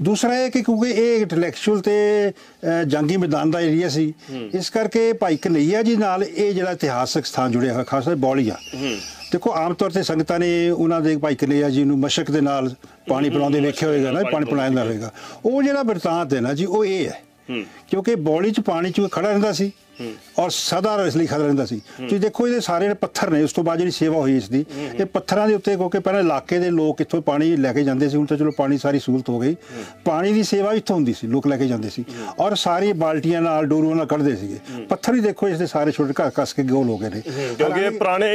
ਦੂਸਰਾ ਇਹ ਕਿ ਕਿਉਂਕਿ ਇਹ ਇੰਟੈਲੈਕਚੁਅਲ ਤੇ ਜੰਗੀ ਮੈਦਾਨ ਦਾ ਏਰੀਆ ਸੀ, ਇਸ ਕਰਕੇ ਭਾਈ ਕਨ੍ਹਈਆ ਜੀ ਨਾਲ ਇਹ ਜਿਹੜਾ ਇਤਿਹਾਸਕ ਸਥਾਨ ਜੁੜਿਆ ਹੋਇਆ, ਖਾਸ ਕਰਕੇ ਬੌਲੀ ਆ। ਦੇਖੋ, ਆਮ ਤੌਰ ਤੇ ਸੰਗਤਾਂ ਨੇ ਉਹਨਾਂ ਦੇ ਭਾਈ ਕਨ੍ਹਈਆ ਜੀ ਨੂੰ ਮਸ਼ਕ ਦੇ ਨਾਲ ਪਾਣੀ ਪਿਲਾਉਂਦੇ ਵੇਖਿਆ ਹੋਏਗਾ ਨਾ, ਪਾਣੀ ਪਿਲਾਉਂਦਾ ਹੋਏਗਾ। ਉਹ ਜਿਹੜਾ ਬਿਰਤਾਂਤ ਹੈ ਨਾ ਜੀ, ਉਹ ਇਹ ਹੈ ਕਿਉਂਕਿ ਬੌਲੀ 'ਚ ਪਾਣੀ 'ਚ ਖੜਾ ਰਹਿੰਦਾ ਸੀ ਔਰ ਸਦਾ ਇਸ ਲਈ ਖੜਾ ਰਹਿੰਦਾ ਸੀ। ਤੁਸੀਂ ਦੇਖੋ, ਇਹਦੇ ਸਾਰੇ ਪੱਥਰ ਨੇ। ਉਸ ਤੋਂ ਬਾਅਦ ਜਿਹੜੀ ਸੇਵਾ ਹੋਈ ਇਸ ਦੀ, ਇਹ ਪੱਥਰਾਂ ਦੇ ਉੱਤੇ, ਕਿਉਂਕਿ ਪਹਿਲਾਂ ਇਲਾਕੇ ਦੇ ਲੋਕ ਇੱਥੋਂ ਪਾਣੀ ਲੈ ਕੇ ਜਾਂਦੇ ਸੀ, ਹੁਣ ਤਾਂ ਚਲੋ ਪਾਣੀ ਸਾਰੀ ਸਹੂਲਤ ਹੋ ਗਈ, ਪਾਣੀ ਦੀ ਸੇਵਾ ਇੱਥੋਂ ਹੁੰਦੀ ਸੀ, ਲੋਕ ਲੈ ਕੇ ਜਾਂਦੇ ਸੀ ਔਰ ਸਾਰੀ ਬਾਲਟੀਆਂ ਨਾਲ ਡੋਰੂਆਂ ਨਾਲ ਕੱਢਦੇ ਸੀਗੇ। ਪੱਥਰ ਹੀ ਦੇਖੋ ਇਸ ਦੇ ਸਾਰੇ ਛੋਟੇ ਘਰ ਕੱਸ ਕੇ ਗੋਲ ਹੋ ਗਏ ਨੇ, ਕਿਉਂਕਿ ਇਹ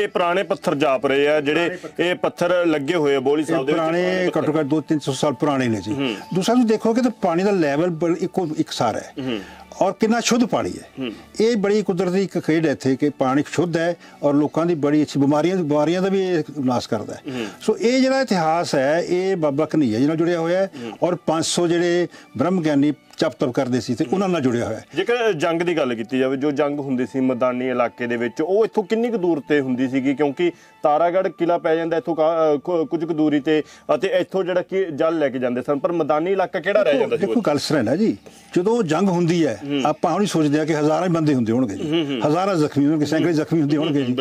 ਪੁਰਾਣੇ ਪੱਥਰ ਜਾਪ ਰਹੇ ਆ, ਜਿਹੜੇ ਇਹ ਪੱਥਰ ਲੱਗੇ ਹੋਏ ਆ ਬੋਲੀ ਸਾਹਿਬ ਦੇ ਵਿੱਚ, ਪੁਰਾਣੇ ਘੱਟੋ ਘੱਟ 200-300 ਸਾਲ ਪੁਰਾਣੇ ਨੇ ਜੀ। ਦੂਸਰਾ ਤੁਸੀਂ ਦੇਖੋਗੇ ਤਾਂ ਪਾਣੀ ਦਾ ਲੈਵਲ ਇੱਕਸਾਰ ਹੈ ਔਰ ਕਿੰਨਾ ਸ਼ੁੱਧ ਪਾਣੀ ਹੈ। ਇਹ ਬੜੀ ਕੁਦਰਤੀ ਇੱਕ ਖੇਡ ਹੈ ਇੱਥੇ ਕਿ ਪਾਣੀ ਸ਼ੁੱਧ ਹੈ ਔਰ ਲੋਕਾਂ ਦੀ ਬੜੀ ਅੱਛੀ ਬਿਮਾਰੀਆਂ ਦਾ ਵੀ ਇਹ ਨਾਸ਼ ਕਰਦਾ ਹੈ। ਸੋ ਇਹ ਜਿਹੜਾ ਇਤਿਹਾਸ ਹੈ, ਇਹ ਬਾਬਾ ਕਨ੍ਹਈਆ ਜੀ ਨਾਲ ਜੁੜਿਆ ਹੋਇਆ ਹੈ ਔਰ 500 ਜਿਹੜੇ ਬ੍ਰਹਮ ਗਿਆਨੀ ਜਪ ਤਪ ਕਰਦੇ ਸੀ ਤੇ ਉਹਨਾਂ ਨਾਲ ਜੁੜਿਆ ਹੋਇਆ ਹੈ। ਜੇਕਰ ਜੰਗ ਦੀ ਗੱਲ ਕੀਤੀ ਜਾਵੇ, ਜੋ ਜੰਗ ਹੁੰਦੀ ਸੀ ਮੈਦਾਨੀ ਇਲਾਕੇ ਦੇ ਵਿੱਚ, ਉਹ ਇੱਥੋਂ ਕਿੰਨੀ ਕੁ ਦੂਰ ਤੇ ਹੁੰਦੀ ਸੀਗੀ? ਕਿਉਂਕਿ ਤਾਰਾਗੜ੍ਹ ਕਿਲਾ ਪੈ ਜਾਂਦਾ ਇੱਥੋਂ ਕੁਝ ਕੁ ਦੂਰੀ ਤੇ, ਅਤੇ ਇੱਥੋਂ ਜਿਹੜਾ ਕਿ ਜਲ ਲੈ ਕੇ ਜਾਂਦੇ ਸਨ, ਪਰ ਮੈਦਾਨੀ ਇਲਾਕਾ ਕਿਹੜਾ ਰਹਿ ਜਾਂਦਾ ਸੀ? ਦੇਖੋ, ਗੱਲ ਸਰ ਹੈ ਨਾ ਜੀ, ਜਦੋਂ ਜੰਗ ਹੁੰਦੀ ਹੈ ਆਪਾਂ ਹੁਣ ਸੋਚਦੇ ਹਾਂ ਕਿ ਹਜ਼ਾਰਾਂ ਬੰਦੇ ਹੁੰਦੇ ਹੋਣਗੇ ਜੀ, ਹਜ਼ਾਰਾਂ ਜ਼ਖਮੀ ਹੋਣਗੇ, ਸੈਂਕੜੇ ਜ਼ਖਮੀ ਹੁੰਦੇ ਹੋਣਗੇ ਜੀ।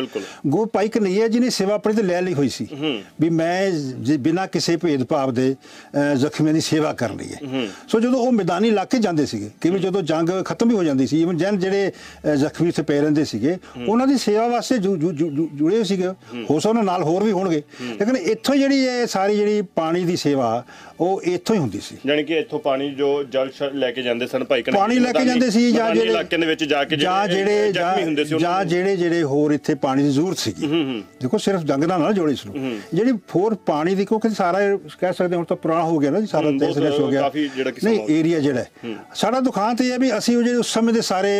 ਗੋ ਭਾਈ ਕਨ੍ਹਈਆ ਜੀ ਨੇ ਸੇਵਾ ਆਪਣੀ ਤੇ ਲੈ ਲਈ ਹੋਈ ਸੀ ਵੀ ਮੈਂ ਬਿਨਾਂ ਕਿਸੇ ਭੇਦਭਾਵ ਦੇ ਜ਼ਖਮੀਆਂ ਦੀ ਸੇਵਾ ਕਰਨੀ ਹੈ। ਸੋ ਜਦੋਂ ਉਹ ਮੈਦਾਨੀ ਇਲਾਕੇ ਕੇ ਜਾਂਦੇ ਸੀਗੇ। ਕਿਵੇਂ ਜਦੋਂ ਜੰਗ ਖਤਮ ਵੀ ਹੋ ਜਾਂਦੀ ਸੀ, ਇਵਨ ਜਿਹੜੇ ਜ਼ਖਮੀ ਇੱਥੇ ਪਏ ਰਹਿੰਦੇ ਸੀਗੇ ਉਹਨਾਂ ਦੀ ਸੇਵਾ ਵਾਸਤੇ ਜੁੜੇ ਹੋਏ ਸੀਗੇ। ਹੋ ਸਕਦਾ ਨਾਲ ਹੋਰ ਵੀ ਹੋਣਗੇ, ਲੇਕਿਨ ਇੱਥੋਂ ਜਿਹੜੀ ਇਹ ਸਾਰੀ ਜਿਹੜੀ ਪਾਣੀ ਦੀ ਸੇਵਾ ਉਹ ਇੱਥੋਂ ਹੀ ਹੁੰਦੀ ਸੀ। ਯਾਨੀ ਕਿ ਇੱਥੋਂ ਪਾਣੀ ਜੋ ਜਲ ਲੈ ਕੇ ਜਾਂਦੇ ਸਨ ਭਾਈ ਕਨਈਆ, ਪਾਣੀ ਲੈ ਕੇ ਜਾਂਦੇ ਸੀ, ਜਾਂ ਜਿਹੜੇ ਇਲਾਕੇ ਦੇ ਵਿੱਚ ਜਾ ਕੇ ਜਿਹੜੇ ਜ਼ਖਮੀ ਹੁੰਦੇ ਸੀ, ਜਾਂ ਜਿਹੜੇ ਹੋਰ ਇੱਥੇ ਪਾਣੀ ਦੀ ਜ਼ਰੂਰਤ ਸੀਗੀ। ਦੇਖੋ ਸਿਰਫ ਜੰਗ ਨਾਲ ਜੋੜੇ ਇਸ ਨੂੰ, ਜਿਹੜੀ ਹੋਰ ਪਾਣੀ ਦੀ, ਕਿਉਂਕਿ ਸਾਰਾ ਕਹਿ ਸਕਦੇ ਹੁਣ ਤਾਂ ਪੁਰਾਣਾ ਹੋ ਗਿਆ ਨਾ ਜੀ, ਸਾਰਾ ਦੇਸ਼ ਹੋ ਗਿਆ। ਨਹੀਂ, ਏਰੀਆ ਜਿਹੜਾ ਸਾਡਾ ਦੁਖਾਂਤ ਇਹ ਹੈ ਵੀ ਅਸੀਂ ਉਹ ਜਿਹੜੇ ਉਸ ਸਮੇਂ ਦੇ ਸਾਰੇ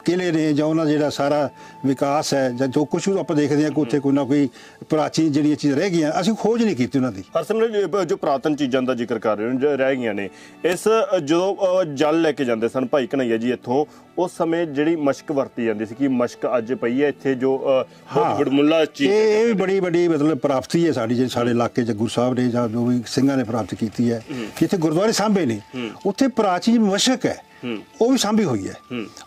ਕਿਲੇ ਨੇ ਜਾਂ ਉਹਨਾਂ ਜਿਹੜਾ ਸਾਰਾ ਵਿਕਾਸ ਹੈ ਜਾਂ ਜੋ ਕੁਛ ਆਪਾਂ ਦੇਖਦੇ ਹਾਂ ਕਿ ਉੱਥੇ ਕੋਈ ਨਾ ਕੋਈ ਪ੍ਰਾਚੀਨ ਜਿਹੜੀਆਂ ਚੀਜ਼ਾਂ ਰਹਿ ਗਈਆਂ, ਅਸੀਂ ਖੋਜ ਨਹੀਂ ਕੀਤੀ ਉਹਨਾਂ ਦੀ। ਹਰਸਿਮਰਤ, ਜੋ ਪੁਰਾਤਨ ਚੀਜ਼ਾਂ ਦਾ ਜ਼ਿਕਰ ਕਰ ਰਹੇ ਹੋ ਜੋ ਰਹਿ ਗਈਆਂ ਨੇ, ਇਸ ਜਦੋਂ ਜਲ ਲੈ ਕੇ ਜਾਂਦੇ ਸਨ ਭਾਈ ਕਨਈਆ ਜੀ ਇੱਥੋਂ, ਉਸ ਸਮੇਂ ਜਿਹੜੀ ਮਸ਼ਕ ਵਰਤੀ ਜਾਂਦੀ ਸੀ, ਕਿ ਮਸ਼ਕ ਅੱਜ ਪਈ ਹੈ ਇੱਥੇ ਜੋ ਵਡਮੁੱਲਾ ਚੀਜ਼, ਇਹ ਵੀ ਬੜੀ ਵੱਡੀ ਮਤਲਬ ਪ੍ਰਾਪਤੀ ਹੈ ਸਾਡੀ, ਜਿਹੜੀ ਸਾਡੇ ਇਲਾਕੇ 'ਚ ਗੁਰੂ ਸਾਹਿਬ ਨੇ ਜਾਂ ਜੋ ਵੀ ਸਿੰਘਾਂ ਨੇ ਪ੍ਰਾਪਤ ਕੀਤੀ ਹੈ। ਜਿੱਥੇ ਗੁਰਦੁਆਰੇ ਸਾਂਭੇ ਨੇ ਉੱਥੇ ਪ੍ਰਾਚੀਨ ਮਸ਼ਕ ਹੈ, ਉਹ ਵੀ ਸਾਂਭੀ ਹੋਈ ਹੈ।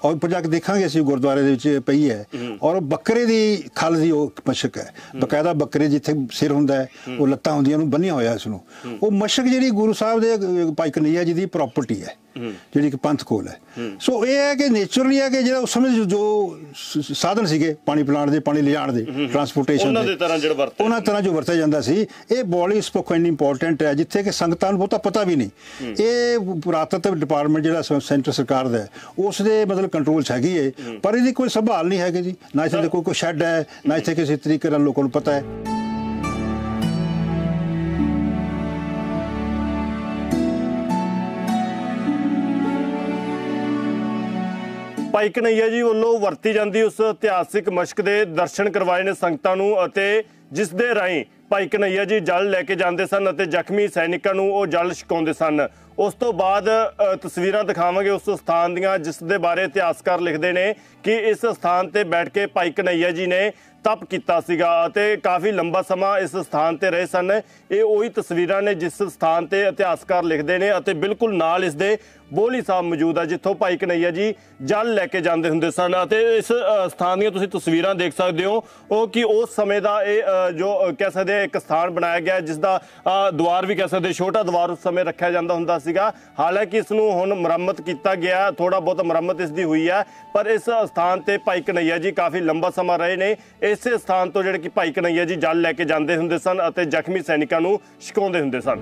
ਔਰ ਉੱਪਰ ਜਾ ਕੇ ਦੇਖਾਂਗੇ ਅਸੀਂ ਗੁਰਦੁਆਰੇ ਦੇ ਵਿੱਚ ਪਈ ਹੈ, ਔਰ ਬੱਕਰੇ ਦੀ ਖਲ ਦੀ ਉਹ ਮਸ਼ਕ ਹੈ, ਬਕਾਇਦਾ ਬੱਕਰੇ ਜਿੱਥੇ ਸਿਰ ਹੁੰਦਾ ਹੈ, ਉਹ ਲੱਤਾਂ ਹੁੰਦੀਆਂ ਉਹਨੂੰ ਬੰਨਿਆ ਹੋਇਆ ਇਸ ਨੂੰ। ਉਹ ਮਸ਼ਕ ਜਿਹੜੀ ਗੁਰੂ ਸਾਹਿਬ ਦੇ ਭਾਈ ਕਨਈਆ ਜੀ ਦੀ ਪ੍ਰਾਪਰਟੀ ਹੈ, ਜਿਹੜੀ ਕਿ ਪੰਥ ਕੋਲ ਹੈ। ਸੋ ਇਹ ਹੈ ਕਿ ਨੇਚਰਲੀ ਹੈ ਕਿ ਜਿਹੜਾ ਉਸ ਸਮੇਂ ਜੋ ਸਾਧਨ ਸੀਗੇ ਪਾਣੀ ਪਿਲਾਉਣ ਦੇ, ਪਾਣੀ ਲਿਜਾਣ ਦੇ, ਟਰਾਂਸਪੋਰਟੇਸ਼ਨ ਦੇ, ਉਹਨਾਂ ਤਰ੍ਹਾਂ ਜੋ ਵਰਤਿਆ ਜਾਂਦਾ ਸੀ। ਇਹ ਬੋਡੀ ਸਪੋਕਨ ਇੰਪੋਰਟੈਂਟ ਹੈ, ਜਿੱਥੇ ਕਿ ਸੰਗਤਾਂ ਨੂੰ ਬਹੁਤਾ ਪਤਾ ਵੀ ਨਹੀਂ। ਇਹ ਪੁਰਾਤਤਵ ਡਿਪਾਰਟਮੈਂਟ ਜਿਹੜਾ ਸੈਂਟਰ ਸਰਕਾਰ ਦਾ ਉਸ ਦੇ ਮਤਲਬ ਕੰਟਰੋਲ 'ਚ ਹੈਗੀ ਹੈ, ਪਰ ਇਹਦੀ ਕੋਈ ਸੰਭਾਲ ਨਹੀਂ ਹੈਗੀ ਜੀ, ਨਾ ਇੱਥੇ ਕੋਈ ਸ਼ੈੱਡ ਹੈ, ਨਾ ਇੱਥੇ ਕਿਸੇ ਤਰੀਕੇ ਨਾਲ ਲੋਕਾਂ ਨੂੰ ਪਤਾ ਹੈ। ਭਾਈ ਕਨਈਆ ਜੀ ਵੱਲੋਂ ਵਰਤੀ ਜਾਂਦੀ ਉਸ ਇਤਿਹਾਸਿਕ ਮਸ਼ਕ ਦੇ ਦਰਸ਼ਨ ਕਰਵਾਏ ਨੇ ਸੰਗਤਾਂ ਨੂੰ, ਅਤੇ ਜਿਸ ਦੇ ਰਾਹੀਂ ਭਾਈ ਕਨਈਆ ਜੀ ਜਲ ਲੈ ਕੇ ਜਾਂਦੇ ਸਨ ਅਤੇ ਜ਼ਖਮੀ ਸੈਨਿਕਾਂ ਨੂੰ ਉਹ ਜਲ ਛਕਾਉਂਦੇ ਸਨ। ਉਸ ਤੋਂ ਬਾਅਦ ਤਸਵੀਰਾਂ ਦਿਖਾਵਾਂਗੇ ਉਸ ਸਥਾਨ ਦੀਆਂ, ਜਿਸ ਦੇ ਬਾਰੇ ਇਤਿਹਾਸਕਾਰ ਲਿਖਦੇ ਨੇ ਕਿ ਇਸ ਸਥਾਨ ਤੇ ਬੈਠ ਕੇ ਭਾਈ ਕਨਈਆ ਜੀ ਨੇ ਤਪ ਕੀਤਾ ਸੀਗਾ ਅਤੇ ਕਾਫੀ ਲੰਬਾ ਸਮਾਂ ਇਸ ਸਥਾਨ ਤੇ ਰਹੇ ਸਨ। ਇਹ ਉਹੀ ਤਸਵੀਰਾਂ ਨੇ ਜਿਸ ਸਥਾਨ ਤੇ ਇਤਿਹਾਸਕਾਰ ਲਿਖਦੇ ਨੇ, ਅਤੇ ਬਿਲਕੁਲ ਨਾਲ ਇਸ ਦੇ ਬੋਲੀ ਸਾਹਿਬ ਮੌਜੂਦ ਹੈ ਜਿੱਥੋਂ ਭਾਈ ਕਨਈਆ ਜੀ ਜਲ ਲੈ ਕੇ ਜਾਂਦੇ ਹੁੰਦੇ ਸਨ। ਅਤੇ ਇਸ ਸਥਾਨ ਦੀਆਂ ਤੁਸੀਂ ਤਸਵੀਰਾਂ ਦੇਖ ਸਕਦੇ ਹੋ ਉਹ ਕਿ ਉਸ ਸਮੇਂ ਦਾ ਇਹ ਜੋ ਕਹਿ ਸਕਦੇ ਇੱਕ ਸਥਾਨ ਬਣਾਇਆ ਗਿਆ, ਜਿਸ ਦਾ ਦੁਆਰ ਵੀ ਕਹਿ ਸਕਦੇ ਛੋਟਾ ਦੁਆਰ ਉਸ ਸਮੇਂ ਰੱਖਿਆ ਜਾਂਦਾ ਹੁੰਦਾ ਸੀਗਾ। ਹਾਲਾਂਕਿ ਇਸ ਨੂੰ ਹੁਣ ਮੁਰੰਮਤ ਕੀਤਾ ਗਿਆ, ਥੋੜਾ ਬਹੁਤ ਮੁਰੰਮਤ ਇਸ ਦੀ ਹੋਈ ਹੈ, ਪਰ ਇਸ ਸਥਾਨ ਤੇ ਭਾਈ ਕਨਈਆ ਜੀ ਕਾਫੀ ਲੰਬਾ ਸਮਾਂ ਰਹੇ ਨੇ। ਇਸੇ ਸਥਾਨ ਤੋਂ ਜਿਹੜੇ ਕਿ ਭਾਈ ਕਨਈਆ ਜੀ ਜਲ ਲੈ ਕੇ ਜਾਂਦੇ ਹੁੰਦੇ ਸਨ ਅਤੇ ਜ਼ਖਮੀ ਸੈਨਿਕਾਂ ਨੂੰ ਛਕਾਉਂਦੇ ਹੁੰਦੇ ਸਨ।